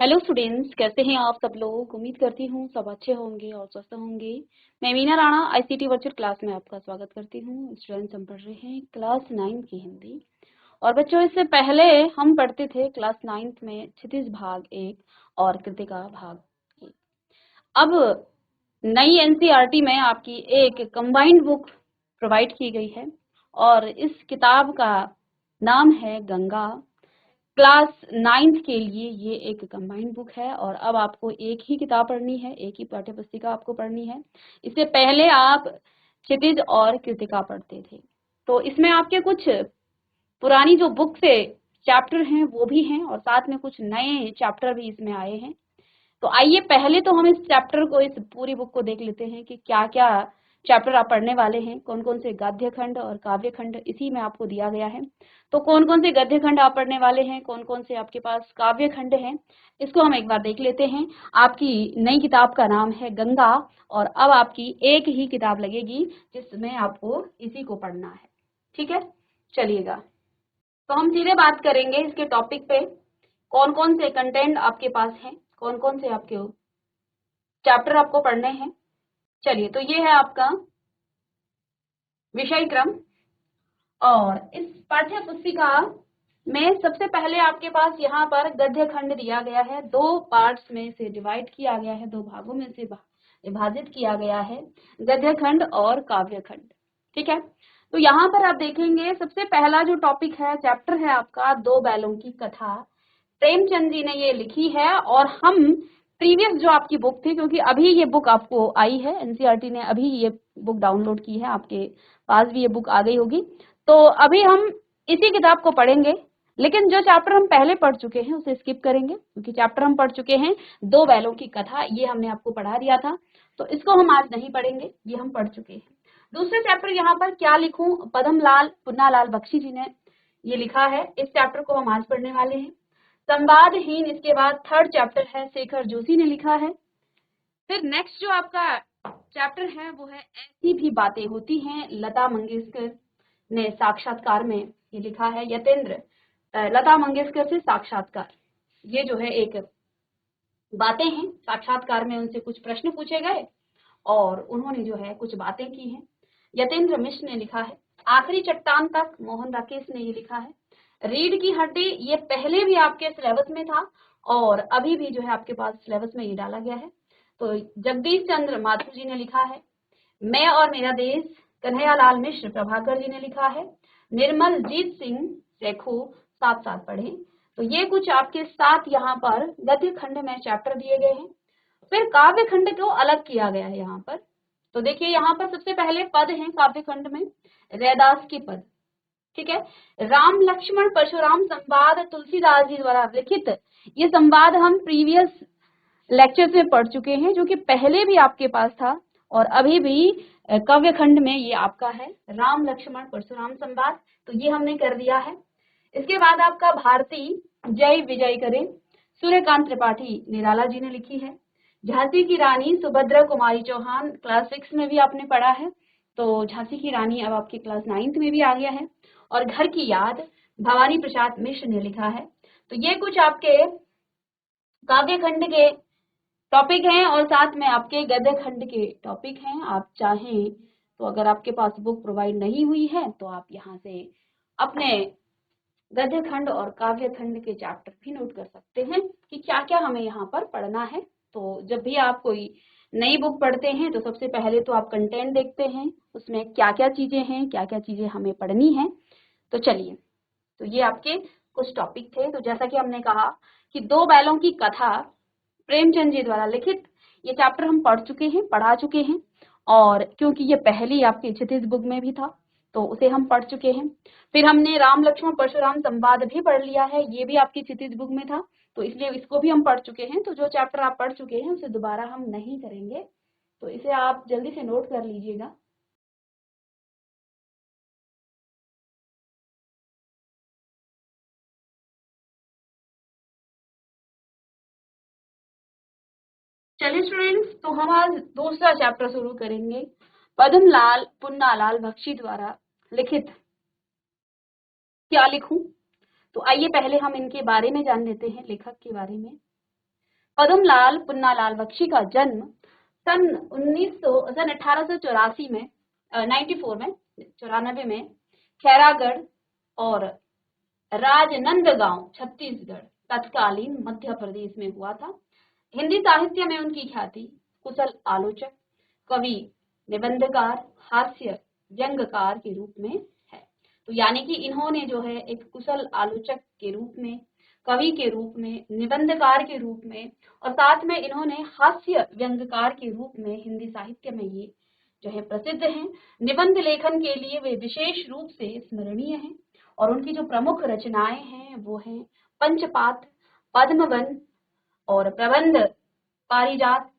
Hello students, कैसे हैं आप सब लोग। उम्मीद करती हूँ सब अच्छे होंगे और स्वस्थ होंगे। मैं Meena Rana ICT virtual class में आपका स्वागत करती हूँ। स्टूडेंट्स, हम पढ़ रहे हैं क्लास 9 की हिंदी। और बच्चों, इससे पहले हम पढ़ते थे क्लास 9 में क्षितिज भाग 1 और कृतिका भाग 1। अब नई एनसीईआरटी में आपकी एक कंबाइंड बुक प्रोवाइड की गई है और इस किताब का नाम है गंगा। क्लास 9th के लिए ये एक कंबाइंड बुक है और अब आपको एक ही किताब पढ़नी है, एक ही पाठ्य पुस्तिका आपको पढ़नी है। इससे पहले आप क्षितिज और कृतिका पढ़ते थे, तो इसमें आपके कुछ पुरानी जो बुक से चैप्टर हैं वो भी हैं और साथ में कुछ नए चैप्टर भी इसमें आए हैं। तो आइए पहले तो हम इस चैप्टर को, इस पूरी बुक को देख लेते हैं कि क्या क्या चैप्टर आप पढ़ने वाले हैं, कौन कौन से गद्य खंड और काव्य खंड इसी में आपको दिया गया है। तो कौन कौन से गद्य खंड आप पढ़ने वाले हैं, कौन कौन से आपके पास काव्य खंड हैं, इसको हम एक बार देख लेते हैं। आपकी नई किताब का नाम है गंगा और अब आपकी एक ही किताब लगेगी जिसमें आपको इसी को पढ़ना है। ठीक है, चलिएगा। तो हम सीधे बात करेंगे इसके टॉपिक पे, कौन कौन से कंटेंट आपके पास हैं, कौन कौन से आपके चैप्टर आपको पढ़ने हैं। चलिए, तो ये है आपका विषय क्रम और इस पाठ्य पुस्तिका में सबसे पहले आपके पास यहाँ पर गद्य खंड दिया गया है। दो पार्ट्स में से डिवाइड किया गया है, दो भागों में से विभाजित किया गया है, गद्य खंड और काव्य खंड। ठीक है, तो यहाँ पर आप देखेंगे सबसे पहला जो टॉपिक है, चैप्टर है आपका दो बैलों की कथा। प्रेमचंद जी ने ये लिखी है और हम प्रीवियस जो आपकी बुक थी, क्योंकि अभी ये बुक आपको आई है, एनसीईआरटी ने अभी ये बुक डाउनलोड की है, आपके पास भी ये बुक आ गई होगी। तो अभी हम इसी किताब को पढ़ेंगे, लेकिन जो चैप्टर हम पहले पढ़ चुके हैं उसे स्किप करेंगे, क्योंकि चैप्टर हम पढ़ चुके हैं दो बैलों की कथा, ये हमने आपको पढ़ा दिया था, तो इसको हम आज नहीं पढ़ेंगे, ये हम पढ़ चुके हैं। दूसरे चैप्टर यहाँ पर क्या लिखूं, पद्मलाल पुन्नालाल बख्शी जी ने ये लिखा है, इस चैप्टर को हम आज पढ़ने वाले हैं। संवादहीन इसके बाद थर्ड चैप्टर है, शेखर जोशी ने लिखा है। फिर नेक्स्ट जो आपका चैप्टर है वो है ऐसी भी बातें होती हैं, लता मंगेशकर ने साक्षात्कार में ये लिखा है। यतेंद्र, लता मंगेशकर से साक्षात्कार, ये जो है एक बातें हैं, साक्षात्कार में उनसे कुछ प्रश्न पूछे गए और उन्होंने जो है कुछ बातें की हैं। यतेंद्र मिश्र ने लिखा है। आखिरी चट्टान तक, मोहन राकेश ने ये लिखा है। रीढ़ की हड्डी, ये पहले भी आपके सिलेबस में था और अभी भी जो है आपके पास सिलेबस में ये डाला गया है। तो जगदीश चंद्र माथुर जी ने लिखा है। मैं और मेरा देश, कन्हैयालाल मिश्र प्रभाकर जी ने लिखा है। निर्मल जीत सिंह शेखू, साथ साथ पढ़ें। तो ये कुछ आपके साथ यहाँ पर गद्य खंड में चैप्टर दिए गए हैं। फिर काव्य खंड को अलग किया गया है यहाँ पर। तो देखिए, यहाँ पर सबसे पहले पद हैं काव्य खंड में, रैदास के पद। ठीक है, राम लक्ष्मण परशुराम संवाद तुलसीदास जी द्वारा लिखित। ये संवाद हम प्रीवियस लेक्चर में पढ़ चुके हैं, जो कि पहले भी आपके पास था और अभी भी काव्य खंड में ये आपका है, राम लक्ष्मण परशुराम संवाद। तो ये हमने कर दिया है। इसके बाद आपका भारती जय विजय करे, सूर्यकांत त्रिपाठी निराला जी ने लिखी है। झांसी की रानी सुभद्रा कुमारी चौहान, क्लास 6 में भी आपने पढ़ा है, तो झांसी की रानी अब आपके क्लास 9th में भी आ गया है। और घर की याद, भवानी प्रसाद मिश्र ने लिखा है। तो ये कुछ आपके काव्य खंड के टॉपिक हैं और साथ में आपके गद्य खंड के टॉपिक हैं। आप चाहें तो अगर आपके पास बुक प्रोवाइड नहीं हुई है तो आप यहाँ से अपने गद्य खंड और काव्य खंड के चैप्टर भी नोट कर सकते हैं कि क्या क्या हमें यहाँ पर पढ़ना है। तो जब भी आप कोई नई बुक पढ़ते हैं तो सबसे पहले तो आप कंटेंट देखते हैं, उसमें क्या क्या चीजें हैं, क्या क्या चीजें हमें पढ़नी है। तो चलिए, तो ये आपके कुछ टॉपिक थे। तो जैसा कि हमने कहा कि दो बैलों की कथा प्रेमचंद जी द्वारा लिखित, ये चैप्टर हम पढ़ चुके हैं, पढ़ा चुके हैं। और क्योंकि ये पहली आपकी क्षितिज बुक में भी था तो उसे हम पढ़ चुके हैं। फिर हमने राम लक्ष्मण परशुराम संवाद भी पढ़ लिया है, ये भी आपकी क्षितिज बुक में था, तो इसलिए इसको भी हम पढ़ चुके हैं। तो जो चैप्टर आप पढ़ चुके हैं उसे दोबारा हम नहीं करेंगे, तो इसे आप जल्दी से नोट कर लीजिएगा। चलिए स्टूडेंट्स, तो हम आज दूसरा चैप्टर शुरू करेंगे, पद्मलाल पुन्नालाल बख्शी द्वारा लिखित क्या लिखूं। तो आइए पहले हम इनके बारे में जान लेते हैं, लेखक के बारे में। पदमलाल पुन्नालाल बख्शी का जन्म सन 1884 में 94 में खैरागढ़ और राजनंदगांव छत्तीसगढ़ तत्कालीन मध्य प्रदेश में हुआ था। हिंदी साहित्य में उनकी ख्याति कुशल आलोचक, कवि, निबंधकार, हास्य व्यंग्यकार के रूप में है। तो यानी कि इन्होंने जो है एक कुशल आलोचक के रूप में, कवि के रूप में, निबंधकार के रूप में और साथ में इन्होंने हास्य व्यंग्यकार के रूप में हिंदी साहित्य में ये जो है प्रसिद्ध हैं। निबंध लेखन के लिए वे विशेष रूप से स्मरणीय हैं और उनकी जो प्रमुख रचनाएं हैं वो हैं पंचपात, पद्मवन और प्रबंध पारिजात,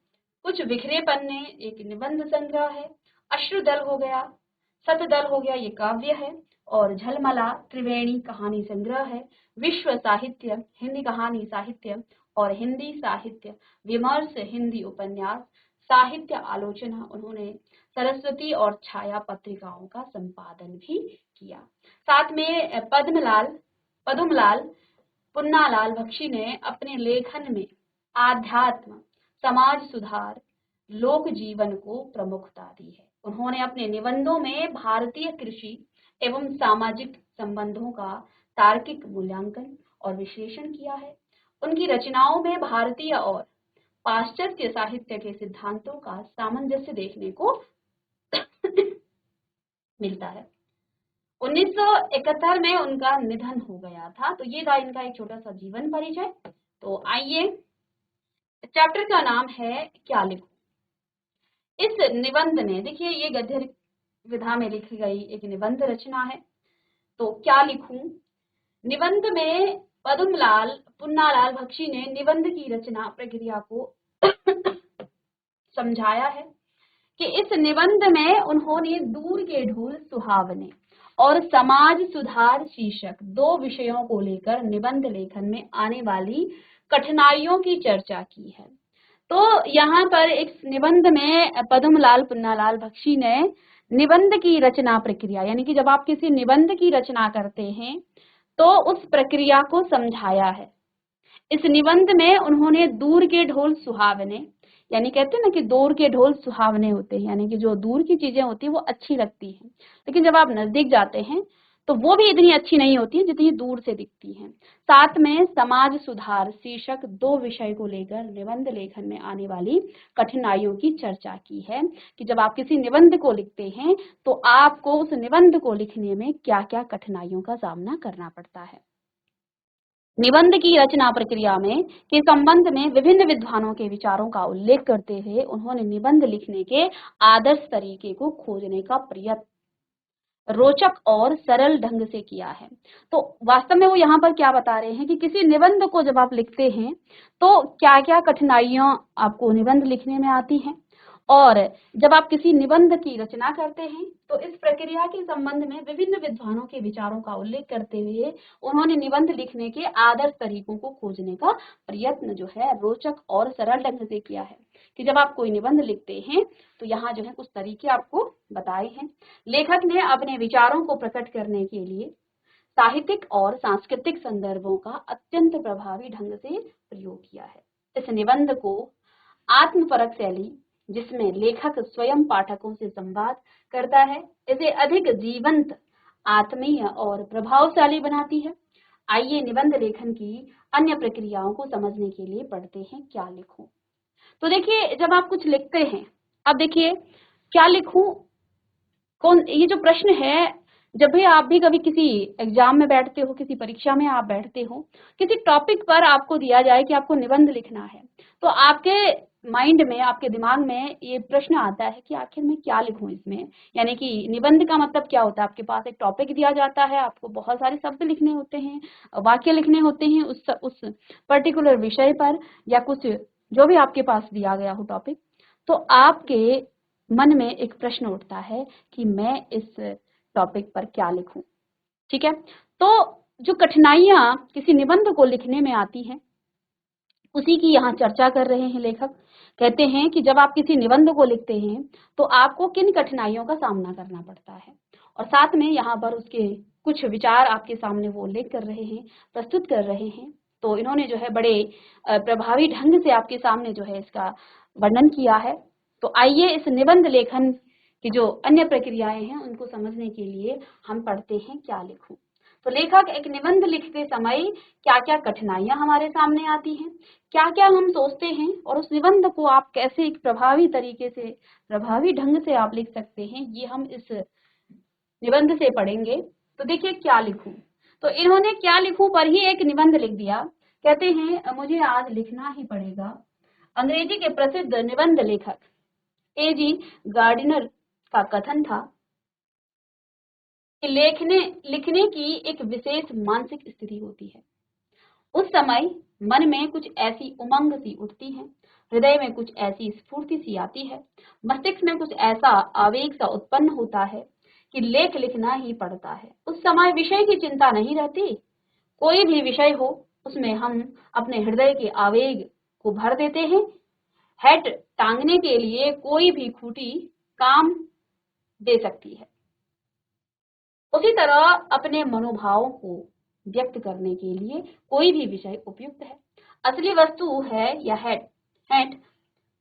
कुछ बिखरे पन्ने एक निबंध संग्रह है, अश्रुदल हो गया, सतदल हो गया ये काव्य है और झलमला त्रिवेणी कहानी संग्रह है, विश्व साहित्य, हिंदी कहानी साहित्य और हिंदी साहित्य विमर्श, हिंदी उपन्यास, साहित्य आलोचना। उन्होंने सरस्वती और छाया पत्रिकाओं का संपादन भी किया। साथ में पदमलाल पुन्नालाल बख्शी ने अपने लेखन में आध्यात्म, समाज सुधार, लोक जीवन को प्रमुखता दी है। उन्होंने अपने निबंधों में भारतीय कृषि एवं सामाजिक संबंधों का तार्किक मूल्यांकन और विश्लेषण किया है। उनकी रचनाओं में भारतीय और पाश्चात्य साहित्य के सिद्धांतों का सामंजस्य देखने को मिलता है। 1971 में उनका निधन हो गया था। तो ये था इनका एक छोटा सा जीवन परिचय। तो आइए, चैप्टर का नाम है क्या लिखूं। इस निबंध में देखिए ये गद्य विधा में लिखी गई एक निबंध रचना है। तो क्या लिखूं निबंध में पद्मलाल पुन्नालाल बख्शी ने निबंध की रचना प्रक्रिया को समझाया है कि इस निबंध में उन्होंने दूर के ढोल सुहावने और समाज सुधार शीर्षक दो विषयों को लेकर निबंध लेखन में आने वाली कठिनाइयों की चर्चा की है। तो यहाँ पर एक निबंध में पद्मलाल पुन्नालाल बख्शी ने निबंध की रचना प्रक्रिया, यानी कि जब आप किसी निबंध की रचना करते हैं तो उस प्रक्रिया को समझाया है। इस निबंध में उन्होंने दूर के ढोल सुहावने, यानी कहते हैं ना कि दूर के ढोल सुहावने होते हैं, यानी कि जो दूर की चीजें होती है वो अच्छी लगती हैं, लेकिन जब आप नजदीक जाते हैं तो वो भी इतनी अच्छी नहीं होती है जितनी दूर से दिखती हैं। साथ में समाज सुधार शीर्षक दो विषय को लेकर निबंध लेखन में आने वाली कठिनाइयों की चर्चा की है कि जब आप किसी निबंध को लिखते हैं तो आपको उस निबंध को लिखने में क्या क्या कठिनाइयों का सामना करना पड़ता है। निबंध की रचना प्रक्रिया में के संबंध में विभिन्न विद्वानों के विचारों का उल्लेख करते हुए उन्होंने निबंध लिखने के आदर्श तरीके को खोजने का प्रयत्न रोचक और सरल ढंग से किया है। तो वास्तव में वो यहाँ पर क्या बता रहे हैं कि किसी निबंध को जब आप लिखते हैं तो क्या क्या कठिनाइयां आपको निबंध लिखने में आती हैं, और जब आप किसी निबंध की रचना करते हैं तो इस प्रक्रिया के संबंध में विभिन्न विद्वानों के विचारों का उल्लेख करते हुए उन्होंने निबंध लिखने के आदर्श तरीकों को खोजने का प्रयत्न जो है रोचक और सरल ढंग से किया है कि जब आप कोई निबंध लिखते हैं तो यहाँ जो है कुछ तरीके आपको बताए हैं। लेखक ने अपने विचारों को प्रकट करने के लिए साहित्यिक और सांस्कृतिक संदर्भों का अत्यंत प्रभावी ढंग से प्रयोग किया है। इस निबंध को आत्मपरक शैली, जिसमें लेखक स्वयं पाठकों से संवाद करता है, इसे अधिक जीवंत, आत्मीय और प्रभावशाली बनाती है। आइए निबंध लेखन की अन्य प्रक्रियाओं को समझने के लिए पढ़ते हैं क्या लिखूं। तो देखिए जब आप कुछ लिखते हैं, अब देखिए क्या लिखूं, कौन, ये जो प्रश्न है, जब भी आप भी कभी किसी एग्जाम में बैठते हो, किसी परीक्षा में आप बैठते हो, किसी टॉपिक पर आपको दिया जाए कि आपको निबंध लिखना है, तो आपके माइंड में, आपके दिमाग में ये प्रश्न आता है कि आखिर मैं क्या लिखूं इसमें। यानी कि निबंध का मतलब क्या होता है, आपके पास एक टॉपिक दिया जाता है, आपको बहुत सारे शब्द लिखने होते हैं, वाक्य लिखने होते हैं उस पर्टिकुलर विषय पर, या कुछ जो भी आपके पास दिया गया हो टॉपिक, तो आपके मन में एक प्रश्न उठता है कि मैं इस टॉपिक पर क्या लिखूं। ठीक है, तो जो कठिनाइयां किसी निबंध को लिखने में आती हैं उसी की यहाँ चर्चा कर रहे हैं लेखक। कहते हैं कि जब आप किसी निबंध को लिखते हैं तो आपको किन कठिनाइयों का सामना करना पड़ता है, और साथ में यहाँ पर उसके कुछ विचार आपके सामने वो उल्लेख कर रहे हैं, प्रस्तुत कर रहे हैं तो इन्होंने जो है बड़े प्रभावी ढंग से आपके सामने जो है इसका वर्णन किया है। तो आइए इस निबंध लेखन की जो अन्य प्रक्रियाएं हैं उनको समझने के लिए हम पढ़ते हैं क्या लिखूं। तो लेखक एक निबंध लिखते समय क्या क्या कठिनाइयां हमारे सामने आती हैं, क्या क्या हम सोचते हैं, और उस निबंध को आप कैसे एक प्रभावी तरीके से, प्रभावी ढंग से आप लिख सकते हैं, ये हम इस निबंध से पढ़ेंगे। तो देखिए क्या लिखूं, तो इन्होंने क्या लिखूं पर ही एक निबंध लिख दिया। कहते हैं मुझे आज लिखना ही पड़ेगा। अंग्रेजी के प्रसिद्ध निबंध लेखक एजी गार्डिनर का कथन था कि लिखने की एक विशेष मानसिक स्थिति होती है। उस समय मन में कुछ ऐसी उमंग सी उठती है, हृदय में कुछ ऐसी स्फूर्ति सी आती है, मस्तिष्क में कुछ ऐसा आवेग सा उत्पन्न होता है कि लेख लिखना ही पड़ता है। उस समय विषय की चिंता नहीं रहती, कोई भी विषय हो उसमें हम अपने हृदय के आवेग को भर देते हैं। हेड टांगने के लिए कोई भी खूंटी काम दे सकती है, उसी तरह अपने मनोभावों को व्यक्त करने के लिए कोई भी विषय उपयुक्त है। असली वस्तु है या हेड,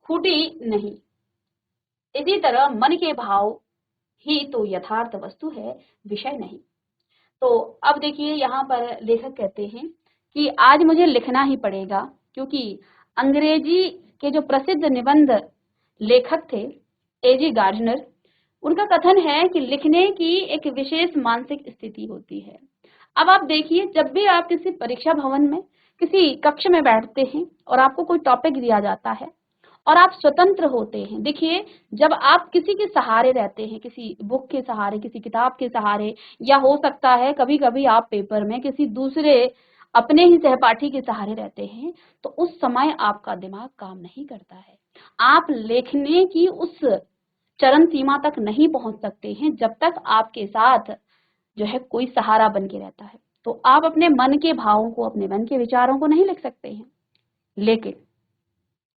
खूंटी नहीं। इसी तरह मन के भाव ही तो यथार्थ वस्तु है, विषय नहीं। तो अब देखिए यहाँ पर लेखक कहते हैं कि आज मुझे लिखना ही पड़ेगा, क्योंकि अंग्रेजी के जो प्रसिद्ध निबंध लेखक थे एजी गार्डनर, उनका कथन है कि लिखने की एक विशेष मानसिक स्थिति होती है। अब आप देखिए, जब भी आप किसी परीक्षा भवन में किसी कक्ष में बैठते हैं और आपको कोई टॉपिक दिया जाता है और आप स्वतंत्र होते हैं, देखिए जब आप किसी के सहारे रहते हैं, किसी बुक के सहारे, किसी किताब के सहारे, या हो सकता है कभी कभी आप पेपर में किसी दूसरे अपने ही सहपाठी के सहारे रहते हैं, तो उस समय आपका दिमाग काम नहीं करता है। आप लेखने की उस चरम सीमा तक नहीं पहुंच सकते हैं जब तक आपके साथ जो है कोई सहारा बन के रहता है। तो आप अपने मन के भावों को, अपने मन के विचारों को नहीं लिख सकते हैं। लेकिन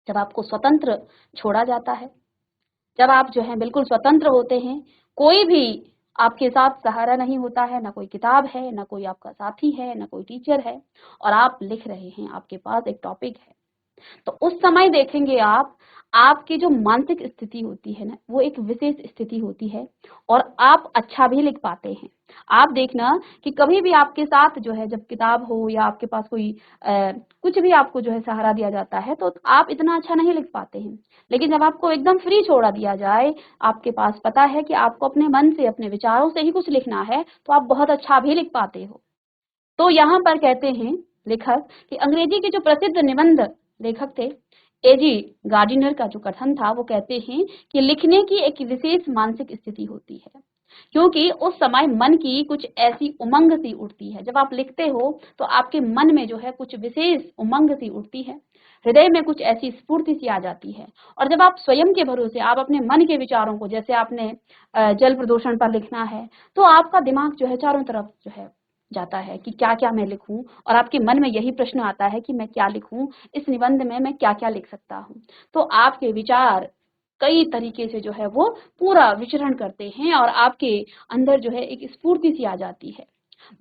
जब आपको स्वतंत्र छोड़ा जाता है, जब आप जो है बिल्कुल स्वतंत्र होते हैं, कोई भी आपके साथ सहारा नहीं होता है, ना कोई किताब है, ना कोई आपका साथी है, ना कोई टीचर है, और आप लिख रहे हैं, आपके पास एक टॉपिक है, तो उस समय देखेंगे आप, आपकी जो मानसिक स्थिति होती है ना, वो एक विशेष स्थिति होती है और आप अच्छा भी लिख पाते हैं। आप देखना कि कभी भी आपके साथ जो है जब किताब हो या आपके पास कोई कुछ भी आपको जो है सहारा दिया जाता है, तो आप इतना अच्छा नहीं लिख पाते हैं। लेकिन जब आपको एकदम फ्री छोड़ा दिया जाए, आपके पास पता है कि आपको अपने मन से, अपने विचारों से ही कुछ लिखना है, तो आप बहुत अच्छा भी लिख पाते हो। तो यहाँ पर कहते हैं लेखक कि अंग्रेजी के जो प्रसिद्ध निबंध लेखक थे एजी गार्डिनर का जो कथन था, वो कहते हैं कि लिखने की एक विशेष मानसिक स्थिति होती है, क्योंकि उस समय मन की कुछ ऐसी उमंग सी उठती है। जब आप लिखते हो तो आपके मन में जो है कुछ विशेष उमंग सी उठती है, हृदय में कुछ ऐसी स्फूर्ति सी आ जाती है, और जब आप स्वयं के भरोसे, आप अपने मन के विचारों को, जैसे आपने जल प्रदूषण पर लिखना है, तो आपका दिमाग जो है चारों तरफ जो है जाता है कि क्या क्या मैं लिखूं, और आपके मन में यही प्रश्न आता है कि मैं क्या लिखूं, इस निबंध में मैं क्या क्या लिख सकता हूं। तो आपके विचार कई तरीके से जो है वो पूरा विचरण करते हैं और आपके अंदर जो है एक स्फूर्ति सी आ जाती है,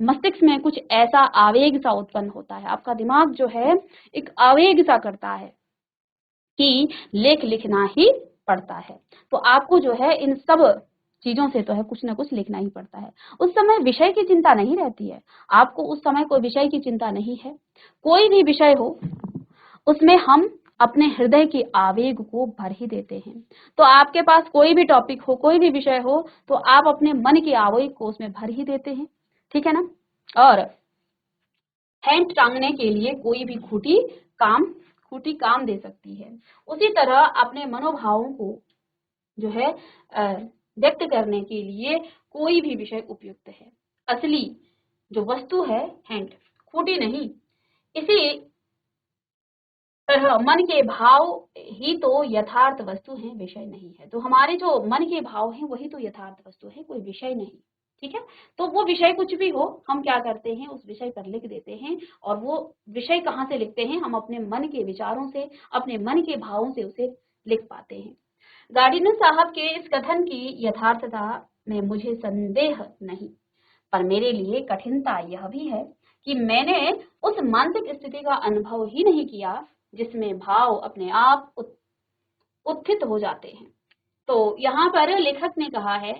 मस्तिष्क में कुछ ऐसा आवेग सा उत्पन्न होता है, आपका दिमाग जो है एक आवेग सा करता है कि लेख लिखना ही पड़ता है। तो आपको जो है इन सब चीजों से तो है कुछ ना कुछ लिखना ही पड़ता है। उस समय विषय की चिंता नहीं रहती है, आपको उस समय कोई विषय की चिंता नहीं है। कोई भी विषय हो उसमें हम अपने हृदय के आवेग को भर ही देते हैं। तो आपके पास कोई भी टॉपिक हो, कोई भी विषय हो, तो आप अपने मन के आवेग को उसमें भर ही देते हैं, ठीक है ना। और हैंड टांगने के लिए कोई भी खूंटी काम दे सकती है। उसी तरह अपने मनोभावों को जो है व्यक्त करने के लिए कोई भी विषय उपयुक्त है। असली जो वस्तु है हैंड, खूंटी नहीं। इसी तरह मन के भाव ही तो यथार्थ वस्तु है, विषय नहीं है। तो हमारे जो मन के भाव हैं वही तो यथार्थ वस्तु है, कोई विषय नहीं, ठीक है। तो वो विषय कुछ भी हो, हम क्या करते हैं उस विषय पर लिख देते हैं, और वो विषय कहाँ से लिखते हैं, हम अपने मन के विचारों से, अपने मन के भावों से उसे लिख पाते हैं। गार्डिनर साहब के इस कथन की यथार्थता में मुझे संदेह नहीं, पर मेरे लिए कठिनता यह भी है कि मैंने उस मानसिक स्थिति का अनुभव ही नहीं किया जिसमें भाव अपने आप उत्थित हो जाते हैं। तो यहाँ पर लेखक ने कहा है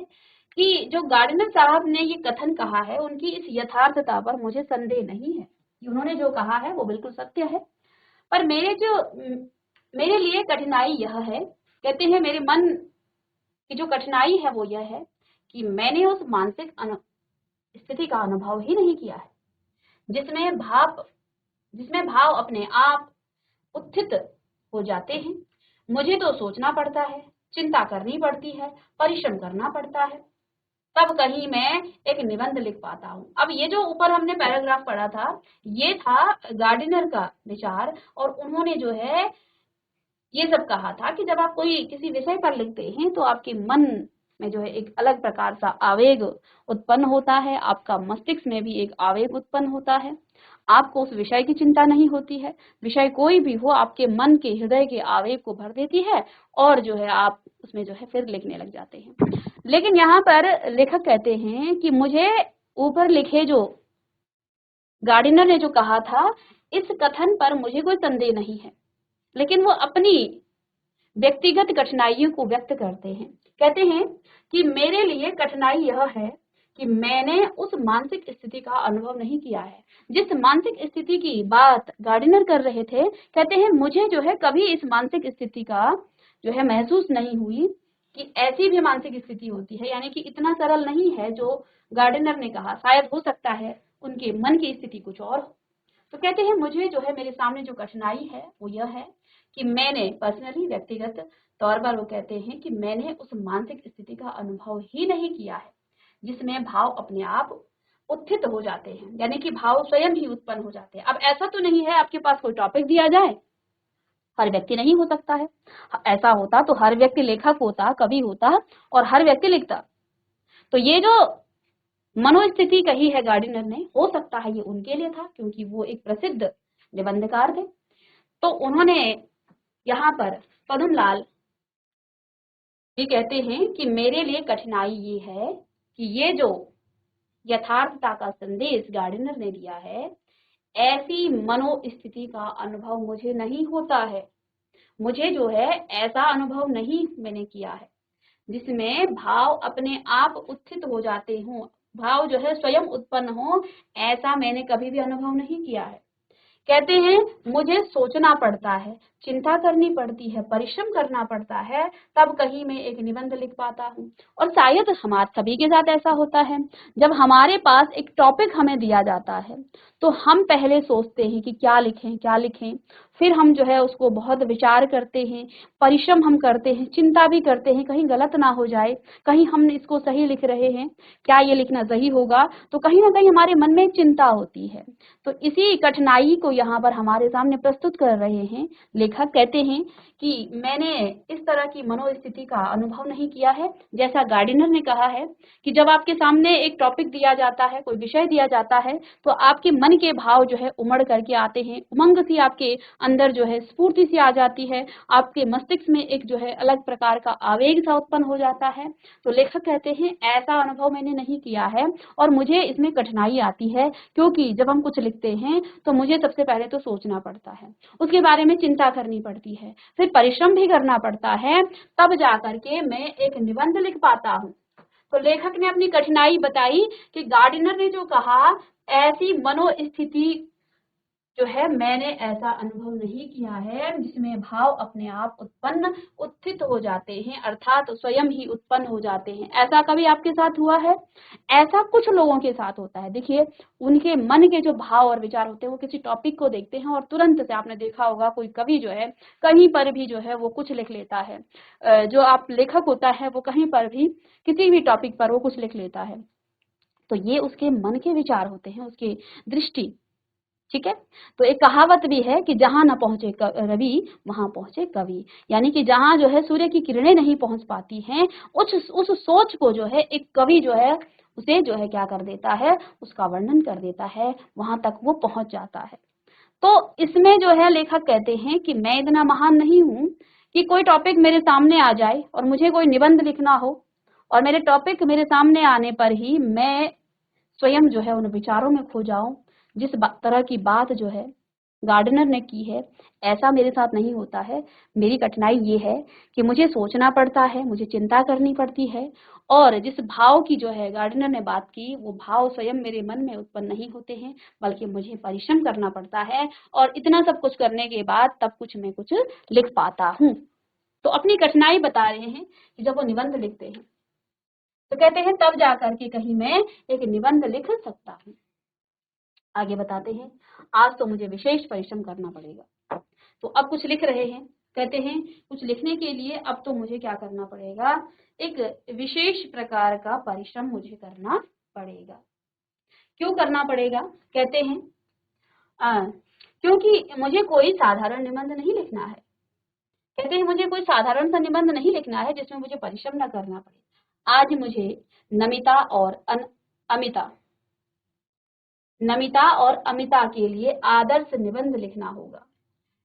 कि जो गार्डनर साहब ने ये कथन कहा है, उनकी इस यथार्थता पर मुझे संदेह नहीं है कि उन्होंने जो कहा है वो बिल्कुल सत्य है। पर मेरे लिए कठिनाई यह है, कहते हैं मेरे मन की जो कठिनाई है वो यह है कि मैंने उस मानसिक स्थिति का अनुभव ही नहीं किया है जिसमें भाव अपने आप उत्थित हो जाते हैं। मुझे तो सोचना पड़ता है, चिंता करनी पड़ती है, परिश्रम करना पड़ता है, तब कहीं मैं एक निबंध लिख पाता हूँ। अब ये जो ऊपर हमने पैराग्राफ पढ़ा था, ये था गार्डनर का विचार, और उन्होंने जो है ये सब कहा था कि जब आप कोई किसी विषय पर लिखते हैं तो आपके मन में जो है एक अलग प्रकार का आवेग उत्पन्न होता है, आपका मस्तिष्क में भी एक आवेग उत्पन्न होता है। आपको उस विषय की चिंता नहीं होती है, विषय कोई भी हो आपके मन के हृदय के आवेग को भर देती है और जो है आप उसमें जो है फिर लिखने लग जाते हैं। लेकिन यहाँ पर लेखक कहते हैं कि मुझे ऊपर लिखे जो गार्डनर ने जो कहा था, इस कथन पर मुझे कोई संदेह नहीं है, लेकिन वो अपनी व्यक्तिगत कठिनाइयों को व्यक्त करते हैं। कहते हैं कि मेरे लिए कठिनाई यह है कि मैंने उस मानसिक स्थिति का अनुभव नहीं किया है जिस मानसिक स्थिति की बात गार्डनर कर रहे थे। कहते हैं मुझे जो है कभी इस मानसिक स्थिति का जो है महसूस नहीं हुई कि ऐसी भी मानसिक स्थिति होती है, यानी कि इतना सरल नहीं है जो गार्डनर ने कहा। शायद हो सकता है उनके मन की स्थिति कुछ और हो। तो कहते हैं मुझे जो है मेरे सामने जो कठिनाई है वो यह है कि मैंने पर्सनली व्यक्तिगत तौर पर वो कहते हैं कि मैंने उस मानसिक स्थिति का अनुभव ही नहीं किया है जिसमें भाव अपने आप उत्थित हो जाते हैं, यानी कि भाव स्वयं ही उत्पन्न हो जाते हैं। अब ऐसा तो नहीं है आपके पास कोई टॉपिक दिया जाए, हर व्यक्ति नहीं हो सकता है। ऐसा होता तो हर व्यक्ति लेखक होता, कवि होता और हर व्यक्ति लिखता। तो ये जो मनोस्थिति कही है गार्डनर ने, हो सकता है ये उनके लिए था क्योंकि वो एक प्रसिद्ध निबंधकार थे। तो उन्होंने यहाँ पर पद्मलाल ये कहते हैं कि मेरे लिए कठिनाई ये है कि ये जो यथार्थता का संदेश गार्डनर ने दिया है, ऐसी मनोस्थिति का अनुभव मुझे नहीं होता है। मुझे जो है ऐसा अनुभव नहीं मैंने किया है जिसमें भाव अपने आप उत्थित हो जाते हों, भाव जो है स्वयं उत्पन्न हो, ऐसा मैंने कभी भी अनुभव नहीं किया है। कहते हैं मुझे सोचना पड़ता है, चिंता करनी पड़ती है, परिश्रम करना पड़ता है, तब कहीं मैं एक निबंध लिख पाता हूँ। और शायद हमारे सभी के साथ ऐसा होता है, जब हमारे पास एक टॉपिक हमें दिया जाता है तो हम पहले सोचते हैं कि क्या लिखें, फिर हम जो है उसको बहुत विचार करते हैं, परिश्रम हम करते हैं, चिंता भी करते हैं कहीं गलत ना हो जाए, कहीं हम इसको सही लिख रहे हैं, क्या ये लिखना सही होगा, तो कहीं ना कहीं हमारे मन में एक चिंता होती है। तो इसी कठिनाई को यहाँ पर हमारे सामने प्रस्तुत कर रहे हैं लेखक। कहते हैं कि मैंने इस तरह की मनोस्थिति का अनुभव नहीं किया है, जैसा गार्डनर ने कहा है कि जब आपके सामने एक टॉपिक दिया जाता है, कोई विषय दिया जाता है, तो आपके मन के भाव जो है उमड़ करके आते हैं, उमंग सी आपके अंदर जो है स्फूर्ति सी आ जाती है, आपके मस्तिष्क में एक जो है अलग प्रकार का आवेग सा उत्पन्न हो जाता है। तो लेखक कहते हैं ऐसा अनुभव मैंने नहीं किया है और मुझे इसमें कठिनाई आती है, क्योंकि जब हम कुछ लिखते हैं तो मुझे सबसे पहले तो सोचना पड़ता है, उसके बारे में चिंता करनी पड़ती है, फिर परिश्रम भी करना पड़ता है, तब जाकर के मैं एक निबंध लिख पाता हूँ। तो लेखक ने अपनी कठिनाई बताई कि गार्डनर ने जो कहा, ऐसी मनोस्थिति जो है मैंने ऐसा अनुभव नहीं किया है जिसमें भाव अपने आप उत्थित हो जाते हैं, अर्थात स्वयं ही उत्पन्न हो जाते हैं। ऐसा कभी आपके साथ हुआ है? ऐसा कुछ लोगों के साथ होता है। देखिए, उनके मन के जो भाव और विचार होते हैं, वो किसी टॉपिक को देखते हैं और तुरंत से, आपने देखा होगा कोई कवि जो है कहीं पर भी जो है वो कुछ लिख लेता है, जो आप लेखक होता है वो कहीं पर भी किसी भी टॉपिक पर वो कुछ लिख लेता है। तो ये उसके मन के विचार होते हैं, उसकी दृष्टि। ठीक है। तो एक कहावत भी है कि जहां न पहुंचे रवि वहां पहुंचे कवि, यानी कि जहां जो है सूर्य की किरणें नहीं पहुंच पाती हैं, उस सोच को जो है एक कवि जो है उसे जो है क्या कर देता है, उसका वर्णन कर देता है, वहां तक वो पहुंच जाता है। तो इसमें जो है लेखक कहते हैं कि मैं इतना महान नहीं हूं कि कोई टॉपिक मेरे सामने आ जाए और मुझे कोई निबंध लिखना हो और मेरे टॉपिक मेरे सामने आने पर ही मैं स्वयं जो है उन विचारों में खो जाऊं, तरह की बात जो है गार्डनर ने की है, ऐसा मेरे साथ नहीं होता है। मेरी कठिनाई ये है कि मुझे सोचना पड़ता है, मुझे चिंता करनी पड़ती है, और जिस भाव की जो है गार्डनर ने बात की, वो भाव स्वयं मेरे मन में उत्पन्न नहीं होते हैं, बल्कि मुझे परिश्रम करना पड़ता है, और इतना सब कुछ करने के बाद तब कुछ मैं कुछ लिख पाता हूँ। तो अपनी कठिनाई बता रहे हैं कि जब वो निबंध लिखते हैं तो कहते हैं तब जाकर के कहीं मैं एक निबंध लिख सकता हूँ। आगे बताते हैं, आज तो मुझे विशेष परिश्रम करना पड़ेगा। तो अब कुछ लिख रहे हैं, कहते हैं कुछ लिखने के लिए अब तो मुझे क्या करना पड़ेगा, एक विशेष प्रकार का परिश्रम मुझे करना पड़ेगा। क्यों करना पड़ेगा, कहते हैं क्योंकि मुझे कोई साधारण निबंध नहीं लिखना है। कहते हैं मुझे कोई साधारण सा निबंध नहीं लिखना है जिसमें मुझे परिश्रम न करना पड़े। आज मुझे नमिता और अमिता के लिए आदर्श निबंध लिखना होगा।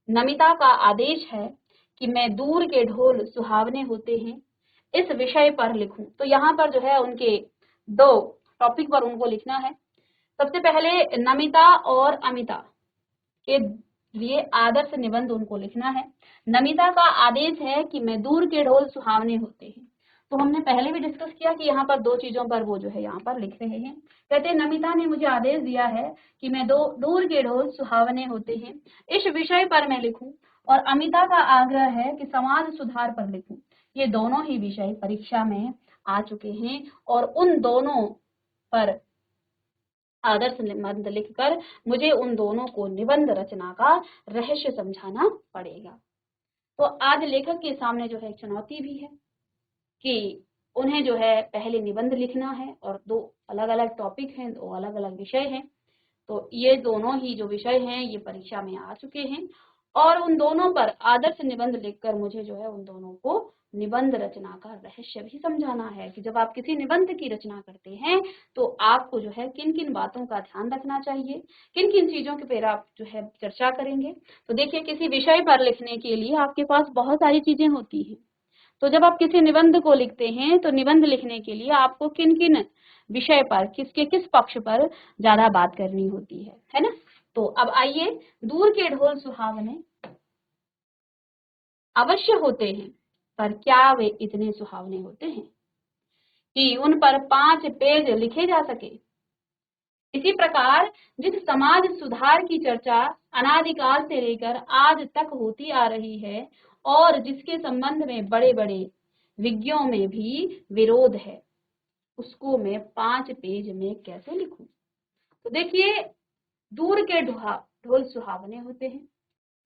नमिता का आदेश है कि मैं दूर के ढोल सुहावने होते हैं इस विषय पर लिखूं। तो यहाँ पर जो है उनके दो टॉपिक पर उनको लिखना है। सबसे पहले नमिता और अमिता के लिए आदर्श निबंध उनको लिखना है। नमिता का आदेश है कि मैं दूर के ढोल सुहावने होते हैं। तो हमने पहले भी डिस्कस किया कि यहाँ पर दो चीजों पर वो जो है यहाँ पर लिख रहे हैं। कहते हैं नमिता ने मुझे आदेश दिया है कि मैं दूर के ढोल सुहावने होते हैं इस विषय पर मैं लिखूं, और अमिता का आग्रह है कि समाज सुधार पर लिखूं। ये दोनों ही विषय परीक्षा में आ चुके हैं, और उन दोनों पर आदर्श निबंध लिखकर मुझे उन दोनों को निबंध रचना का रहस्य समझाना पड़ेगा। तो आज लेखक के सामने जो है चुनौती भी है कि उन्हें जो है पहले निबंध लिखना है, और दो अलग अलग टॉपिक हैं, दो अलग अलग विषय हैं। तो ये दोनों ही जो विषय हैं ये परीक्षा में आ चुके हैं, और उन दोनों पर आदर्श निबंध लिखकर मुझे जो है उन दोनों को निबंध रचना का रहस्य भी समझाना है कि जब आप किसी निबंध की रचना करते हैं तो आपको जो है किन किन बातों का ध्यान रखना चाहिए, किन किन चीजों के पर आप जो है चर्चा करेंगे। तो देखिए, किसी विषय पर लिखने के लिए आपके पास बहुत सारी चीजें होती हैं। तो जब आप किसी निबंध को लिखते हैं तो निबंध लिखने के लिए आपको किन किन विषय पर, किसके किस पक्ष पर ज्यादा बात करनी होती है ना। तो अब आइए, दूर के ढोल सुहावने अवश्य होते हैं, पर क्या वे इतने सुहावने होते हैं कि उन पर 5 पेज लिखे जा सके। इसी प्रकार जिस समाज सुधार की चर्चा अनादिकाल से लेकर आज तक होती आ रही है, और जिसके संबंध में बड़े बड़े विज्ञों में भी विरोध है, उसको मैं 5 पेज में कैसे लिखूं। तो देखिए, दूर के ढोल सुहावने होते हैं।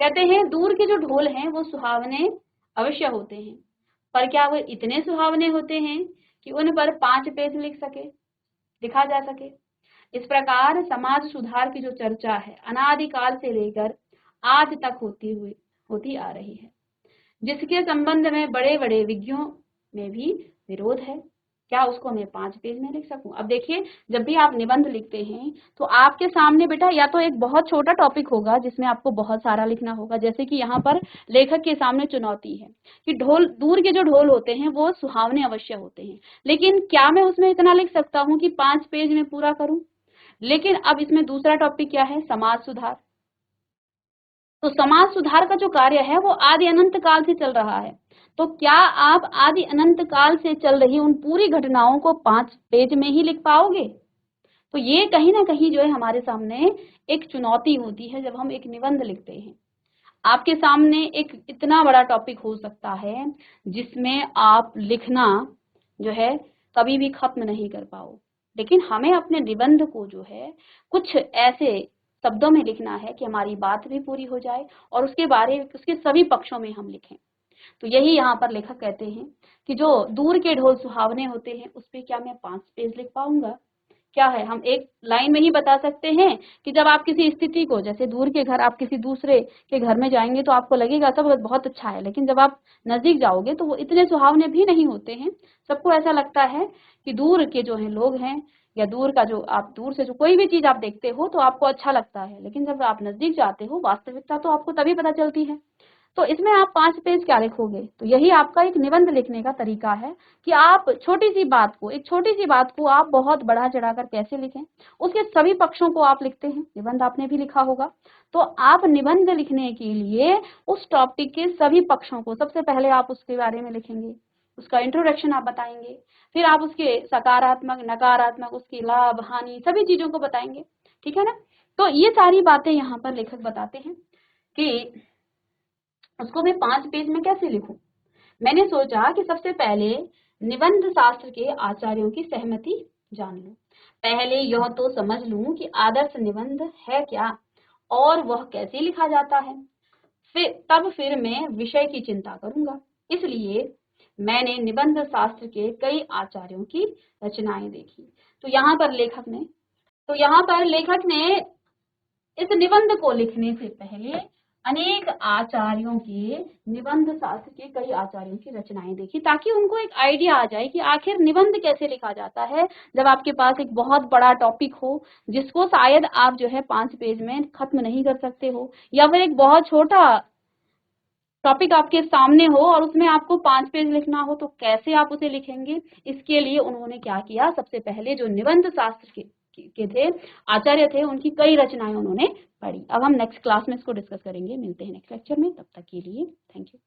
कहते हैं दूर के जो ढोल हैं वो सुहावने अवश्य होते हैं, पर क्या वो इतने सुहावने होते हैं कि उन पर 5 पेज लिखा जा सके। इस प्रकार समाज सुधार की जो चर्चा है अनादिकाल से लेकर आज तक होती आ रही है, जिसके संबंध में बड़े बड़े विज्ञों में भी विरोध है, क्या उसको मैं 5 पेज में लिख सकूं। अब देखिए, जब भी आप निबंध लिखते हैं तो आपके सामने बेटा या तो एक बहुत छोटा टॉपिक होगा जिसमें आपको बहुत सारा लिखना होगा, जैसे कि यहाँ पर लेखक के सामने चुनौती है कि दूर के जो ढोल होते हैं वो सुहावने अवश्य होते हैं, लेकिन क्या मैं उसमें इतना लिख सकता हूँ कि 5 पेज में पूरा करूं। लेकिन अब इसमें दूसरा टॉपिक क्या है, समाज सुधार। तो समाज सुधार का जो कार्य है वो आदि अनंत काल से चल रहा है। तो क्या आप आदि अनंत काल से चल रही उन पूरी घटनाओं को 5 पेज में ही लिख पाओगे। तो ये कहीं ना कहीं जो है हमारे सामने एक चुनौती होती है जब हम एक निबंध लिखते हैं। आपके सामने एक इतना बड़ा टॉपिक हो सकता है जिसमें आप लिखना जो है कभी भी खत्म नहीं कर पाओ, लेकिन हमें अपने निबंध को जो है कुछ ऐसे शब्दों में लिखना है कि हमारी बात भी पूरी हो जाए और उसके सभी पक्षों में हम लिखें। तो यही यहाँ पर लेखक कहते हैं कि जो दूर के ढोल सुहावने होते हैं उस पे क्या मैं 5 पेज लिख पाऊंगा। क्या है, हम एक लाइन में ही बता सकते हैं कि जब आप किसी स्थिति को, जैसे दूर के घर, आप किसी दूसरे के घर में जाएंगे तो आपको लगेगा सब बहुत अच्छा है, लेकिन जब आप नजदीक जाओगे तो वो इतने सुहावने भी नहीं होते हैं। सबको ऐसा लगता है कि दूर के जो है लोग हैं, या दूर का जो आप दूर से जो कोई भी चीज आप देखते हो तो आपको अच्छा लगता है, लेकिन जब आप नजदीक जाते हो वास्तविकता तो आपको तभी पता चलती है। तो इसमें आप 5 पेज क्या लिखोगे? तो यही आपका एक निबंध लिखने का तरीका है कि आप एक छोटी सी बात को आप बहुत बढ़ा चढ़ाकर कैसे लिखें, उसके सभी पक्षों को आप लिखते हैं, निबंध आपने भी लिखा होगा। तो आप निबंध लिखने के लिए उस टॉपिक के सभी पक्षों को सबसे पहले आप उसके बारे में लिखेंगे, उसका इंट्रोडक्शन आप बताएंगे, फिर आप उसके सकारात्मक, नकारात्मक, उसकी लाभ, हानि, सभी चीजों को बताएंगे, ठीक है ना। तो ये सारी बातें यहाँ पर लेखक बताते हैं कि उसको मैं 5 पेज में कैसे लिखूं। मैंने सोचा कि सबसे पहले निबंध शास्त्र के आचार्यों की सहमति जान लूं। पहले यह तो समझ लूं कि आदर्श निबंध है क्या और वह कैसे लिखा जाता है, फिर मैं विषय की चिंता करूंगा। इसलिए मैंने निबंध शास्त्र के कई आचार्यों की रचनाएं देखी। तो यहाँ पर लेखक ने इस निबंध को लिखने से पहले अनेक आचार्यों के, निबंध शास्त्र के कई आचार्यों की रचनाएं देखी, ताकि उनको एक आइडिया आ जाए कि आखिर निबंध कैसे लिखा जाता है जब आपके पास एक बहुत बड़ा टॉपिक हो जिसको शायद आप जो है 5 पेज में खत्म नहीं कर सकते हो, या फिर एक बहुत छोटा टॉपिक आपके सामने हो और उसमें आपको 5 पेज लिखना हो, तो कैसे आप उसे लिखेंगे। इसके लिए उन्होंने क्या किया, सबसे पहले जो निबंध शास्त्र के थे, आचार्य थे, उनकी कई रचनाएं उन्होंने पढ़ी। अब हम नेक्स्ट क्लास में इसको डिस्कस करेंगे। मिलते हैं नेक्स्ट लेक्चर में, तब तक के लिए थैंक यू।